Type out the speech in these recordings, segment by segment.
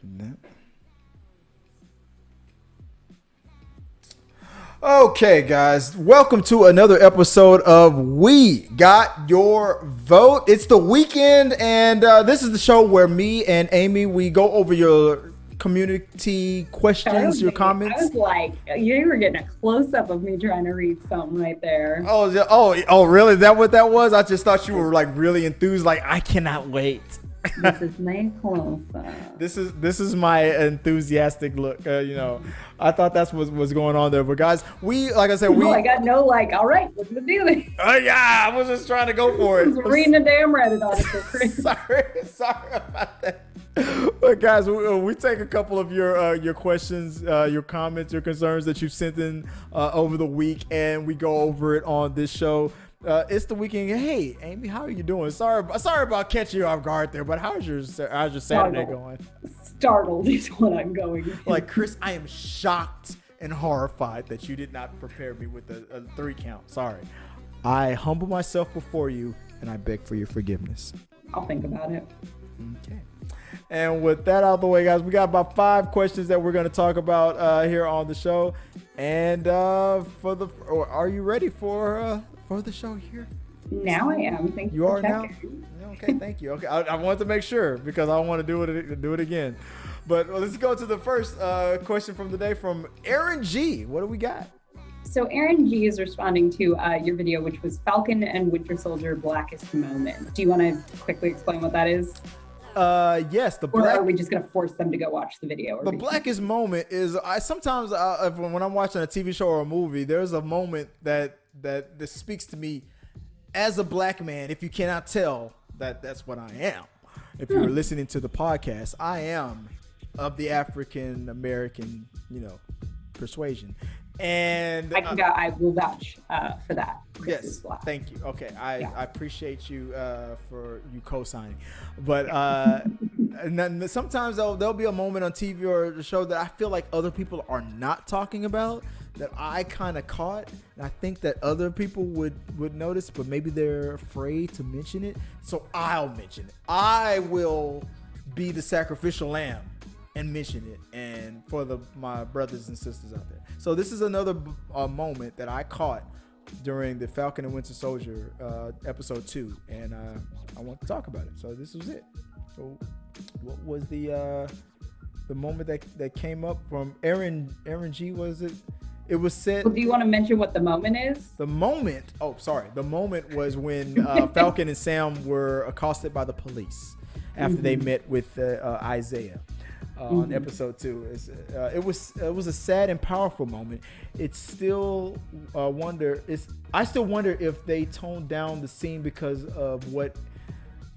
No. Okay, guys, welcome to another episode of We Got Your Vote. It's the weekend, and this is the show where me and Amy, we go over your community questions, your comments. I was like, you were getting a close-up of me trying to read something right there. Oh, really? Is that what that was? I just thought you were like really enthused, like, I cannot wait. This is my close-up. This is my enthusiastic look. I thought that's what was going on there. But guys, I got no all right, what's the deal? Oh yeah, I was just trying to go for it. I was reading a damn Reddit article, Chris. sorry about that. But guys, we take a couple of your questions, your comments, your concerns that you sent in over the week, and we go over it on this show. It's the weekend. Hey, Amy, how are you doing? Sorry about catching you off guard there, but how's your Saturday going? Startled is what I'm going with. Like, Chris, I am shocked and horrified that you did not prepare me with a 3 count. Sorry. I humble myself before you, and I beg for your forgiveness. I'll think about it. Okay. And with that out of the way, guys, we got about 5 questions that we're going to talk about here on the show. And are you ready for the show here? Now I am. Thank you. You are now? Okay, thank you. Okay, I wanted to make sure because I want to do it again. But let's go to the first question from the day from Aaron G. What do we got? So Aaron G is responding to your video, which was Falcon and Winter Soldier Blackest moment. Do you want to quickly explain what that is? Yes. Or are we just going to force them to go watch the video? The Blackest moment is sometimes when I'm watching a TV show or a movie, there's a moment that speaks to me as a black man. If you cannot tell that's what I am. If you're listening to the podcast, I am of the African American, persuasion. And I will vouch for that. Yes, thank you. Okay, I appreciate you for you co-signing. But and then sometimes there'll be a moment on TV or the show that I feel like other people are not talking about that I kind of caught, and I think that other people would notice, but maybe they're afraid to mention it. So I'll mention it. I will be the sacrificial lamb and mention it, and for my brothers and sisters out there. So this is another moment that I caught during the Falcon and Winter Soldier episode 2, and I want to talk about it. So this was it. So what was the moment that came up from Aaron G? Was it? It was said. Well, do you want to mention what the moment is? The moment. Oh, sorry. The moment was when Falcon and Sam were accosted by the police after they met with Isaiah. On episode 2, it was a sad and powerful moment. It's still I still wonder if they toned down the scene because of what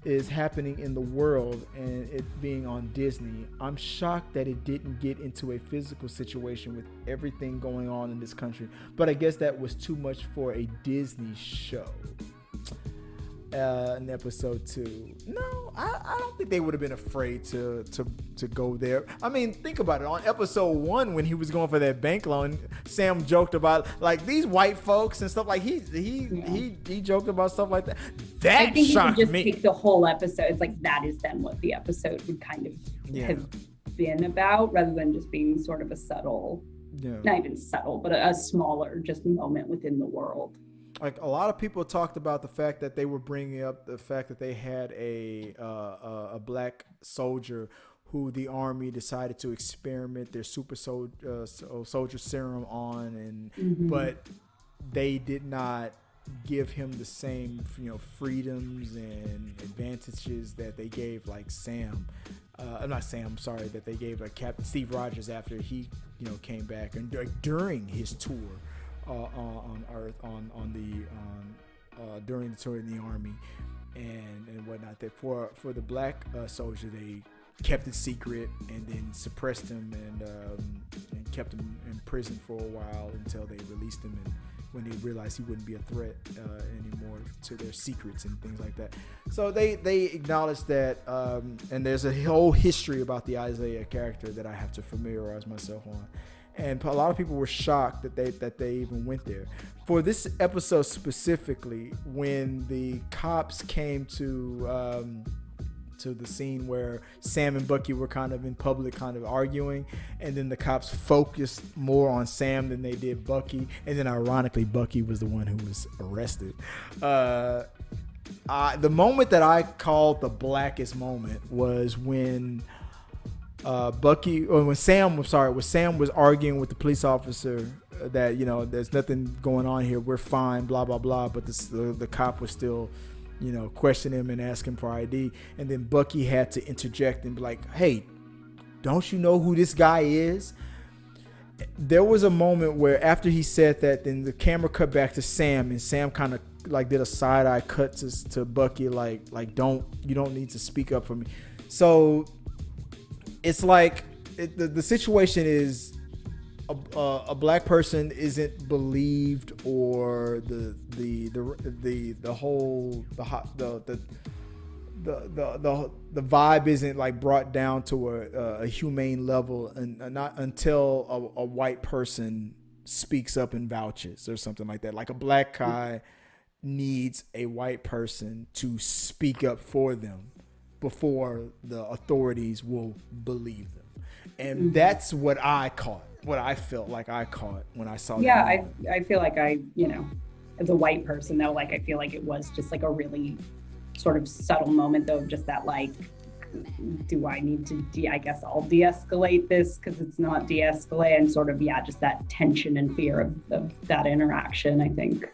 is happening in the world and it being on Disney. I'm shocked that it didn't get into a physical situation with everything going on in this country, but I guess that was too much for a Disney show. In episode 2, no, I don't think they would have been afraid to go there. I mean, think about it. On episode 1, when he was going for that bank loan, Sam joked about like these white folks and stuff. Like he joked about stuff like that. That I think shocked you could just me. take the whole episode. It's like that is then what the episode would kind of have been about, rather than just being sort of a subtle, not even subtle, but a smaller just moment within the world. Like a lot of people talked about the fact that they were bringing up the fact that they had a black soldier who the army decided to experiment their super soldier serum on, but they did not give him the same freedoms and advantages that they gave like Sam. That they gave like Captain Steve Rogers after he came back and during his tour. On Earth, during the tour in the army and whatnot, that for the black soldier they kept it secret and then suppressed him and kept him in prison for a while until they released him, and when they realized he wouldn't be a threat anymore to their secrets and things like that. So they acknowledged that, and there's a whole history about the Isaiah character that I have to familiarize myself on. And a lot of people were shocked that they even went there. For this episode specifically, when the cops came to to the scene where Sam and Bucky were kind of in public, kind of arguing, and then the cops focused more on Sam than they did Bucky, and then ironically, Bucky was the one who was arrested. The moment that I called the blackest moment was when Sam was arguing with the police officer that, you know, there's nothing going on here, we're fine, blah blah blah, but the cop was still, you know, question him and ask him for ID, and then Bucky had to interject and be like, hey, don't you know who this guy is? There was a moment where after he said that, then the camera cut back to Sam, and Sam kind of like did a side eye cut to Bucky, like you don't need to speak up for me. So it's like the situation is a black person isn't believed, or the vibe isn't like brought down to a humane level, and not until a white person speaks up and vouches or something like that. Like a black guy needs a white person to speak up for them before the authorities will believe them. And that's what I caught, what I felt like I caught when I saw that. Yeah, I feel like as a white person though, like I feel like it was just like a really sort of subtle moment though, of just that like, do I need to I guess I'll de-escalate this because it's not de-escalate, and sort of, yeah, just that tension and fear of that interaction, I think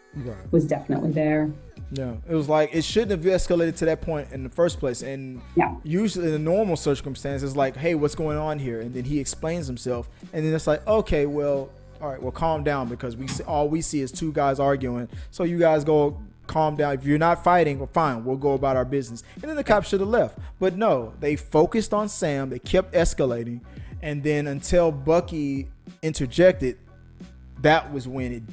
was definitely there. Yeah, it was like it shouldn't have escalated to that point in the first place. And usually in the normal circumstances, like, hey, what's going on here? And then he explains himself, and then it's like, okay, well, all right, well, calm down, because all we see is two guys arguing. So you guys go calm down. If you're not fighting, well, fine, we'll go about our business. And then the cops should have left. But no, they focused on Sam. They kept escalating. And then until Bucky interjected, that was when it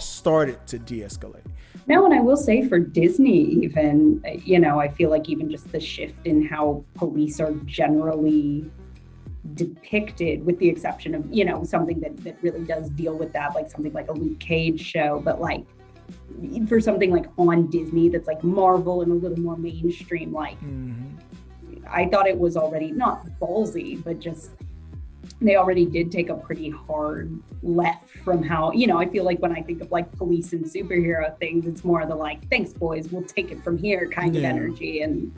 started to de-escalate. No, and I will say for Disney even, you know, I feel like even just the shift in how police are generally depicted, with the exception of, you know, something that really does deal with that, like something like a Luke Cage show, but like for something like on Disney that's like Marvel and a little more mainstream, like I thought it was already not ballsy, but just they already did take a pretty hard left from how, you know, I feel like when I think of like police and superhero things, it's more of the like, thanks boys, we'll take it from here kind of energy, and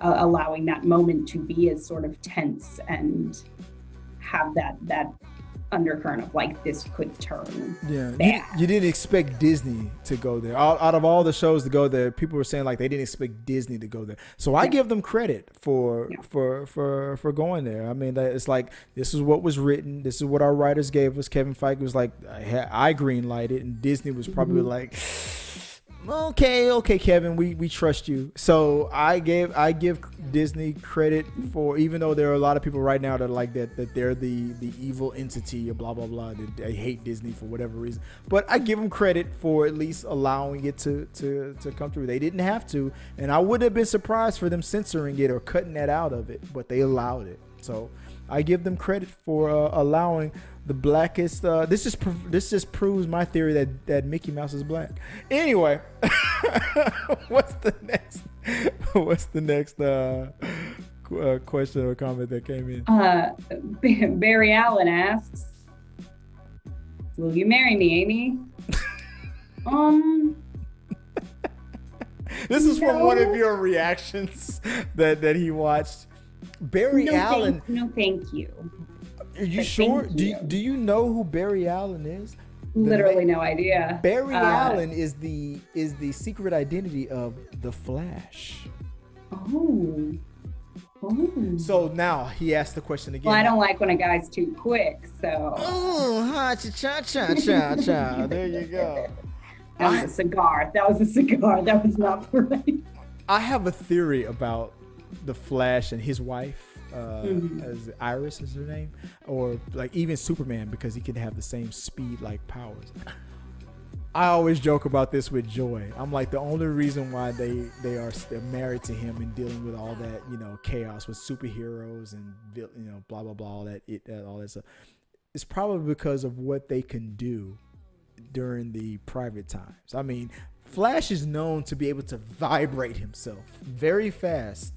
allowing that moment to be as sort of tense and have that undercurrent of like, this could turn bad. You didn't expect Disney to go there. Out of all the shows to go there, people were saying like they didn't expect Disney to go there. So I give them credit for going there. I mean, it's like, this is what was written. This is what our writers gave us. Kevin Feige was like, I green lighted, and Disney was probably like, okay, Kevin, we trust you. So I give Disney credit for, even though there are a lot of people right now that are like that they're the evil entity or blah blah blah, that they hate Disney for whatever reason. But I give them credit for at least allowing it to come through. They didn't have to, and I wouldn't have been surprised for them censoring it or cutting that out of it, but they allowed it. So I give them credit for allowing the blackest. This just proves my theory that Mickey Mouse is black. Anyway, what's the next question or comment that came in? Barry Allen asks, "Will you marry me, Amy?" This is from one of your reactions that he watched. Barry Allen. No, thank you. Are you sure? Do you know who Barry Allen is? Literally no idea. Barry Allen is the secret identity of the Flash. Oh. So now he asked the question again. Well, I don't like when a guy's too quick, so. Oh, ha cha cha cha cha. There you go. That was a cigar. That was not right. I have a theory about the Flash and his wife. As Iris is her name, or like even Superman, because he can have the same speed like powers. I always joke about this with Joy. I'm like, the only reason why they're married to him and dealing with all that, you know, chaos with superheroes and, you know, blah blah blah, all that stuff, it's probably because of what they can do during the private times. I mean, Flash is known to be able to vibrate himself very fast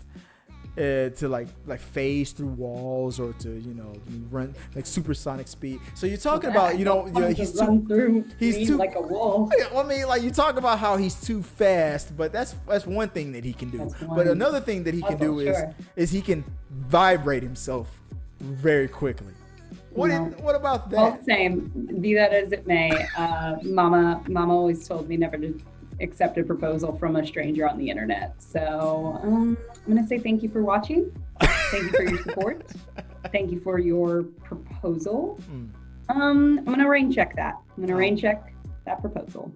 to like phase through walls or to run like supersonic speed. So you're talking about he's too like a wall. I mean, like you talk about how he's too fast, but that's one thing that he can do. But another thing that he can do is he can vibrate himself very quickly. What about that? Well, same. Be that as it may, Mama always told me never to accept a proposal from a stranger on the internet. So I'm gonna say thank you for watching. Thank you for your support. Thank you for your proposal. I'm gonna rain check that. I'm gonna rain check that proposal.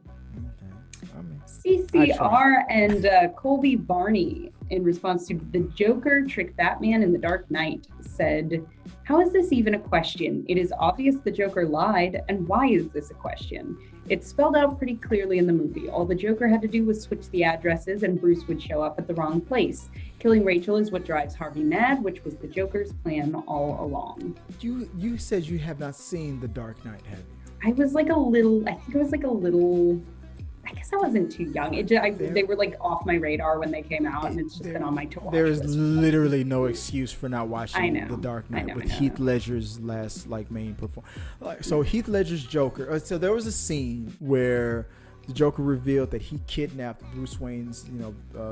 CCR and Colby Varney, in response to the Joker tricked Batman in The Dark Knight, said, "How is this even a question? It is obvious the Joker lied, and why is this a question? It's spelled out pretty clearly in the movie. All the Joker had to do was switch the addresses and Bruce would show up at the wrong place. Killing Rachel is what drives Harvey mad, which was the Joker's plan all along." You said you have not seen The Dark Knight, have you? I guess I wasn't too young. They were like off my radar when they came out, and it's just been on my to-watch There is list. literally no excuse for not watching The Dark Knight with Heath Ledger's last main performance. So Heath Ledger's Joker. So there was a scene where the Joker revealed that he kidnapped Bruce Wayne's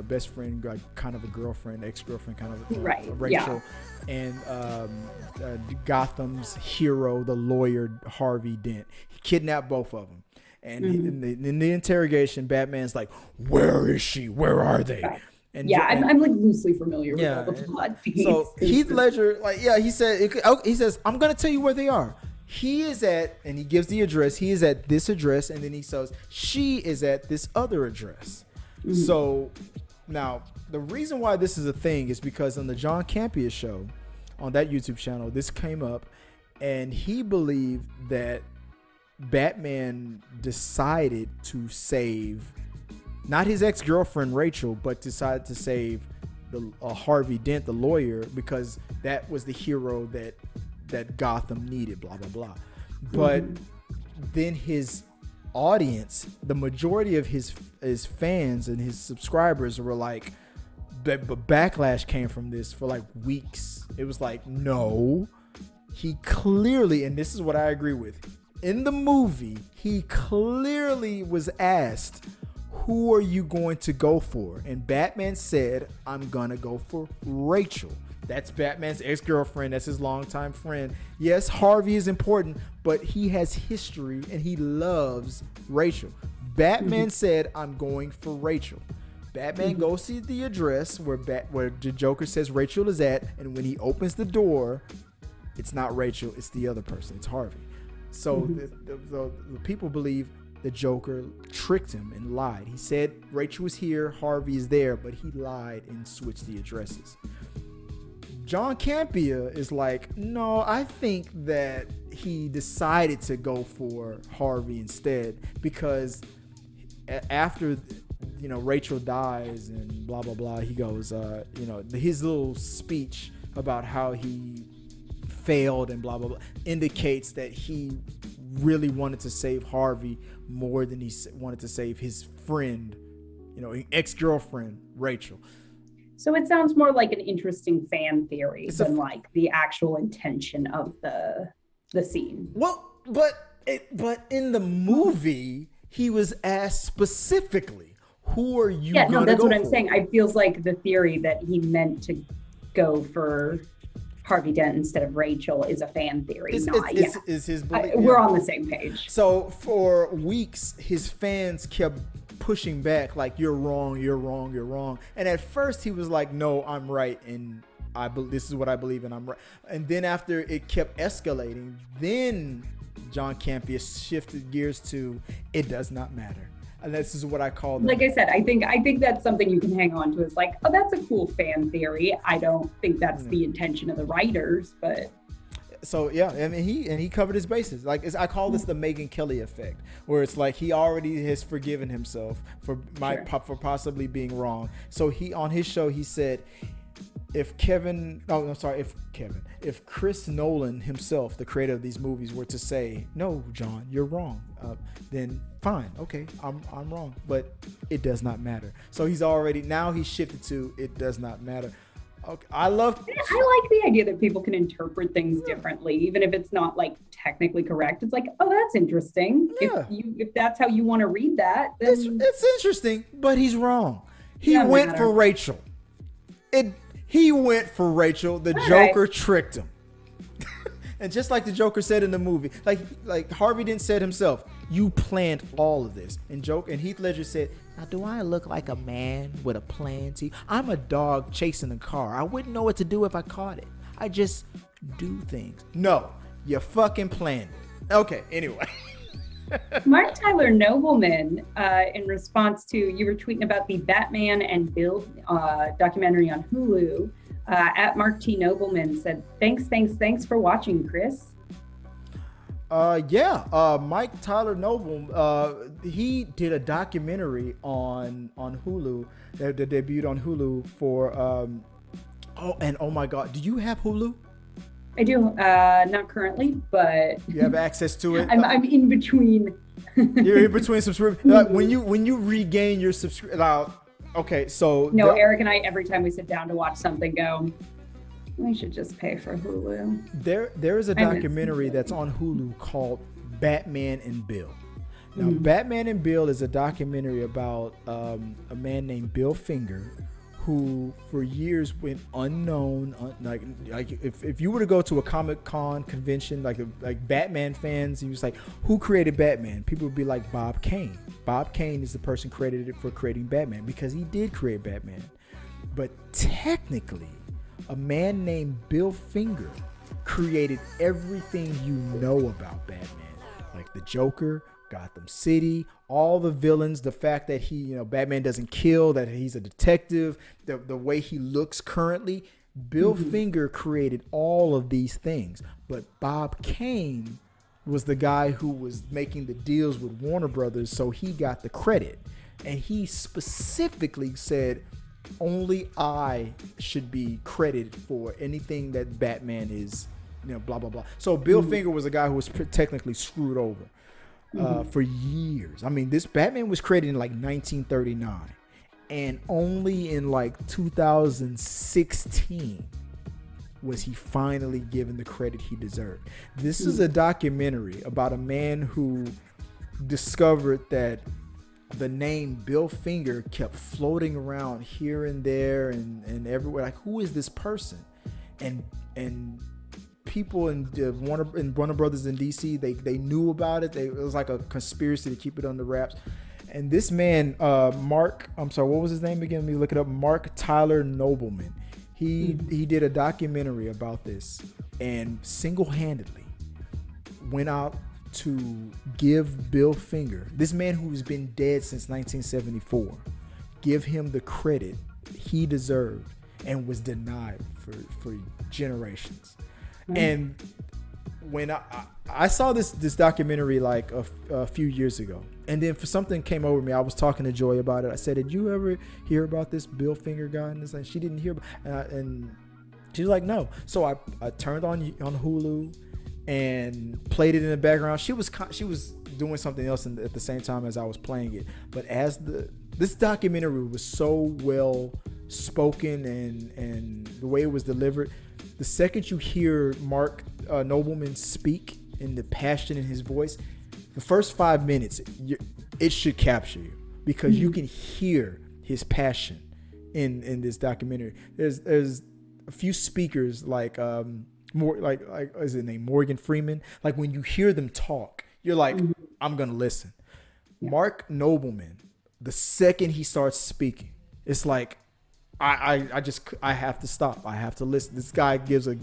best friend, kind of a girlfriend, ex-girlfriend, kind of Rachel, and Gotham's hero, the lawyer Harvey Dent. He kidnapped both of them. And in the interrogation, Batman's like, "Where is she? Where are they?" Right. I'm like loosely familiar with all the plot beats. So Heath Ledger, he says, "I'm gonna tell you where they are. He is at," and he gives the address. He is at this address, and then he says, "She is at this other address." So now the reason why this is a thing is because on the John Campea show, on that YouTube channel, this came up, and he believed that Batman decided to save not his ex-girlfriend Rachel, but decided to save Harvey Dent, the lawyer, because that was the hero that Gotham needed, blah blah blah. But then his audience, the majority of his fans and his subscribers were like, the backlash came from this for like weeks. It was like, no, he clearly, and this is what I agree with, in the movie, he clearly was asked, "Who are you going to go for?" And Batman said, "I'm going to go for Rachel." That's Batman's ex-girlfriend. That's his longtime friend. Yes, Harvey is important, but he has history and he loves Rachel. Batman said, "I'm going for Rachel." Batman goes to the address where the Joker says Rachel is at, and when he opens the door, it's not Rachel, it's the other person. It's Harvey. So the people believe the Joker tricked him and lied. He said Rachel was here, Harvey is there, but he lied and switched the addresses. John Campea is like, no, I think that he decided to go for Harvey instead because after Rachel dies and blah blah blah, he goes his little speech about how he failed and blah blah blah indicates that he really wanted to save Harvey more than he wanted to save his friend, ex-girlfriend Rachel. So it sounds more like an interesting fan theory than like the actual intention of the scene. Well, but in the movie he was asked specifically, "Who are you?" Yeah, no, that's what I'm saying. It feels like the theory that he meant to go for Harvey Dent instead of Rachel is a fan theory. Is his belief. We're on the same page. So for weeks, his fans kept pushing back, like, "You're wrong, you're wrong, you're wrong." And at first, he was like, "No, I'm right, and this is what I believe, and I'm right." And then after it kept escalating, then John Campea shifted gears to, "It does not matter." And this is what I call them. Like I said, I think that's something you can hang on to. It's like, oh, that's a cool fan theory. I don't think that's the intention of the writers, but. So yeah, I mean he covered his bases. Like I call this the Megyn Kelly effect, where it's like he already has forgiven himself for possibly being wrong. So he on his show he said, if Chris Nolan himself, the creator of these movies, were to say, "No, John, you're wrong," then fine, okay, I'm wrong, but it does not matter. So he's shifted to it does not matter. Okay, I like the idea that people can interpret things differently, even if it's not like technically correct. It's like, oh, that's interesting. Yeah. If that's how you want to read that, then it's interesting, but he's wrong. He went for Rachel. He went for Rachel. The Joker tricked him. And just like the Joker said in the movie, like Harvey Dent said himself, you planned all of this. And Heath Ledger said, now do I look like a man with a plan to you? I'm a dog chasing a car. I wouldn't know what to do if I caught it. I just do things. No, you fucking planned it. Okay, anyway. Marc Tyler Nobleman, in response to, you were tweeting about the Batman and Bill documentary on Hulu, at Marc T. Nobleman said, thanks for watching, Chris. Marc Tyler Nobleman, he did a documentary on Hulu that debuted on Hulu for, oh my God, do you have Hulu? I do, not currently, but you have access to it. I'm in between. You're in between subscriptions. When you regain your subscription, okay, so no, Eric and I, every time we sit down to watch something, go, we should just pay for Hulu. There is a documentary that's on Hulu called Batman and Bill. Now, Batman and Bill is a documentary about a man named Bill Finger, who for years went unknown. Like if you were to go to a Comic-Con convention, like Batman fans, he was like, who created Batman? People would be like Bob Kane. Bob Kane is the person credited for creating Batman, because he did create Batman. But technically, a man named Bill Finger created everything you know about Batman, like the Joker, Gotham City, all the villains, the fact that Batman doesn't kill, that he's a detective, the way he looks currently. Bill Finger created all of these things, but Bob Kane was the guy who was making the deals with Warner Brothers, so he got the credit. And he specifically said, only I should be credited for anything that Batman is, blah, blah, blah. So Bill Finger was a guy who was technically screwed over for years. I mean, this Batman was created in like 1939, and only in like 2016 was he finally given the credit he deserved. This is a documentary about a man who discovered that the name Bill Finger kept floating around here and there and everywhere. Like, who is this person? And people in Warner Brothers in DC, they knew about it. It was like a conspiracy to keep it under wraps. And this man, what was his name again? Let me look it up. Marc Tyler Nobleman. He did a documentary about this and single-handedly went out to give Bill Finger, this man who's been dead since 1974, give him the credit he deserved and was denied for generations. And when I saw this documentary like a few years ago, and then for something came over me, I was talking to Joy about it. I said, did you ever hear about this Bill Finger guy? And she didn't hear about it. And she was like, no. So I turned on Hulu and played it in the background. She was doing something else at the same time as I was playing it. But as this documentary was so well spoken and the way it was delivered, the second you hear Marc Nobleman speak in the passion in his voice, the first 5 minutes, it should capture you, because you can hear his passion in this documentary. There's a few speakers like more like is his name Morgan Freeman. Like, when you hear them talk, you're like, I'm gonna listen. Marc Nobleman, the second he starts speaking, it's like I have to stop. I have to listen. This guy gives a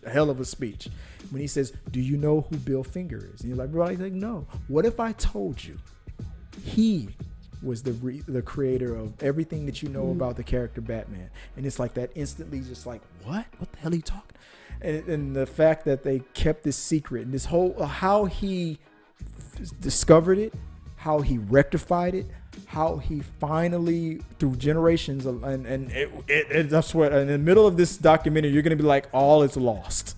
hell of a speech when he says, do you know who Bill Finger is? And you're like, bro, he's like, no. What if I told you he was the creator of everything that you know about the character Batman? And it's like that instantly, just like, what the hell are you talking? And the fact that they kept this secret, and this whole how he discovered it, how he rectified it, how he finally, through generations of, and that's what, in the middle of this documentary, you're going to be like, all is lost.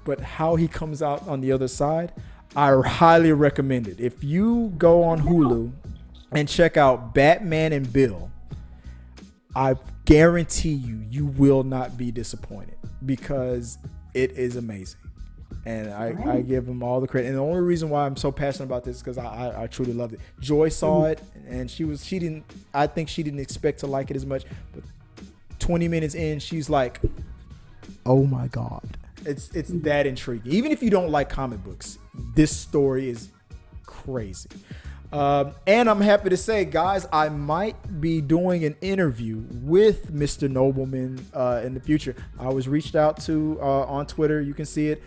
But how he comes out on the other side, I highly recommend it. If you go on Hulu and check out Batman and Bill, I guarantee you will not be disappointed because it is amazing. And I give him all the credit. And the only reason why I'm so passionate about this is because I truly loved it. Joy saw it, and I think she didn't expect to like it as much. But 20 minutes in, she's like, oh my God. It's that intriguing. Even if you don't like comic books, this story is crazy. And I'm happy to say, guys, I might be doing an interview with Mr. Nobleman in the future. I was reached out to on Twitter. You can see it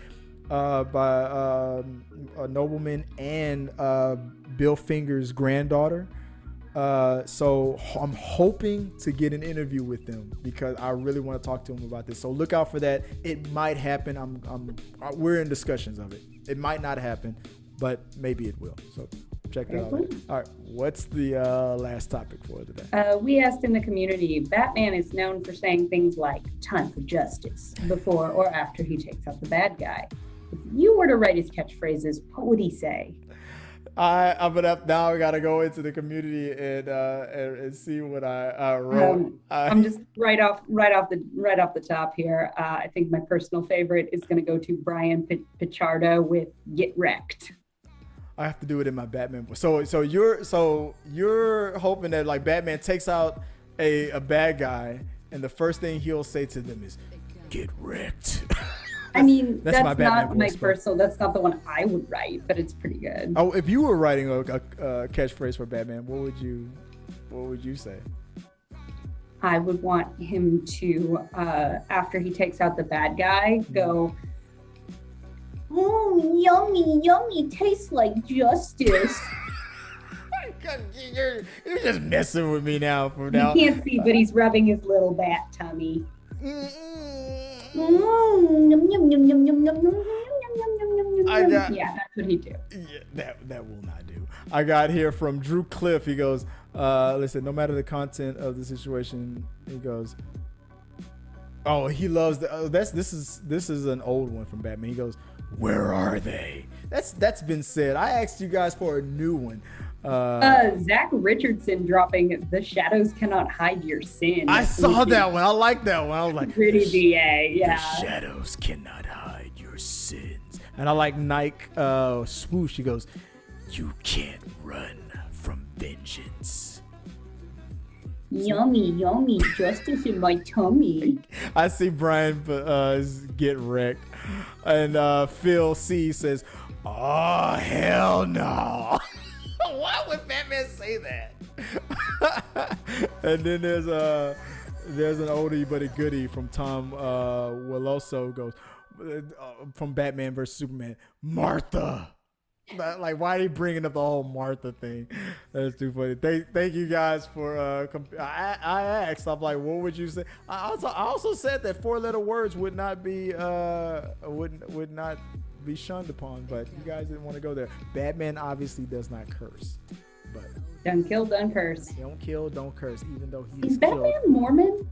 by Nobleman and Bill Finger's granddaughter. So I'm hoping to get an interview with them because I really want to talk to them about this. So look out for that. It might happen. We're in discussions of it. It might not happen, but maybe it will. So check that out. All right. What's the last topic for today? We asked in the community, Batman is known for saying things like time for justice before or after he takes out the bad guy. If you were to write his catchphrases, what would he say? I'm gonna now. I gotta go into the community and see what I wrote. I'm just right off the top here. I think my personal favorite is gonna go to Brian Pichardo with "Get Wrecked." I have to do it in my Batman voice. So you're hoping that like Batman takes out a bad guy, and the first thing he'll say to them is "Get wrecked." I mean, that's my not my personal. That's not the one I would write, but it's pretty good. Oh, if you were writing a catchphrase for Batman, what would you say? I would want him to, after he takes out the bad guy, go, "Oh, yummy, yummy, tastes like justice." You're just messing with me now. You can't see, but he's rubbing his little bat tummy. Yeah, that's what he do. Yeah, that will not do. I got here from Drew Cliff. He goes, listen, no matter the content of the situation, he goes, oh, he loves this is an old one from Batman. He goes, where are they? That's been said. I asked you guys for a new one. Zach Richardson dropping "The shadows cannot hide your sin." I saw that one. I like that one. I was like, pretty VA, yeah. The shadows cannot hide your sins. And I like Nike swoosh. He goes, you can't run from vengeance. Yummy, yummy, justice in my tummy. I see Brian get wrecked. And Phil C says, oh, hell no. Why would Batman say that? And then there's an oldie but a goodie from Tom Willoso goes from Batman versus Superman. Martha. Like, why are you bringing up the whole Martha thing? That's too funny. Thank you guys for. I asked. I'm like, what would you say? I also said that 4-letter words would not be would not be shunned upon, but you guys didn't want to go there. Batman obviously does not curse, but don't kill, don't curse. Don't kill, don't curse. Even though is Batman Mormon?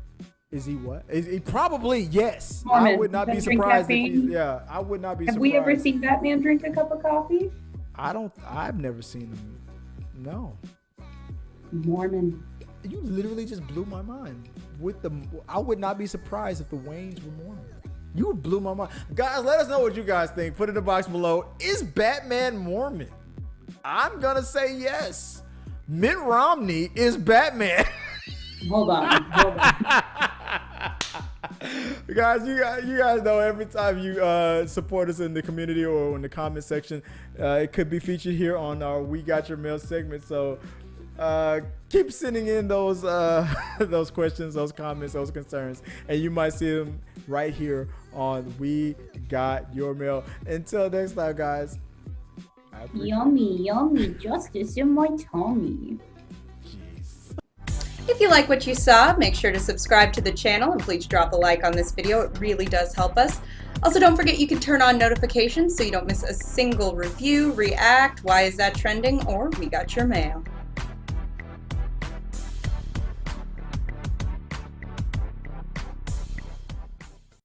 Is he what? Is he probably yes? Mormon. I would not be surprised. I would not be surprised. Have we ever seen Batman drink a cup of coffee? I've never seen him. No. Mormon. You literally just blew my mind. I would not be surprised if the Waynes were Mormon. You blew my mind. Guys, let us know what you guys think. Put it in the box below. Is Batman Mormon? I'm going to say yes. Mitt Romney is Batman. Hold on. Guys, you guys know every time you support us in the community or in the comment section, it could be featured here on our We Got Your Mail segment. So keep sending in those questions, those comments, those concerns, and you might see them right here on We Got Your Mail. Until next time, guys. Yummy, yummy, justice in my tummy. If you like what you saw, make sure to subscribe to the channel and please drop a like on this video. It really does help us. Also, don't forget you can turn on notifications so you don't miss a single review, react, why is that trending, or We Got Your Mail.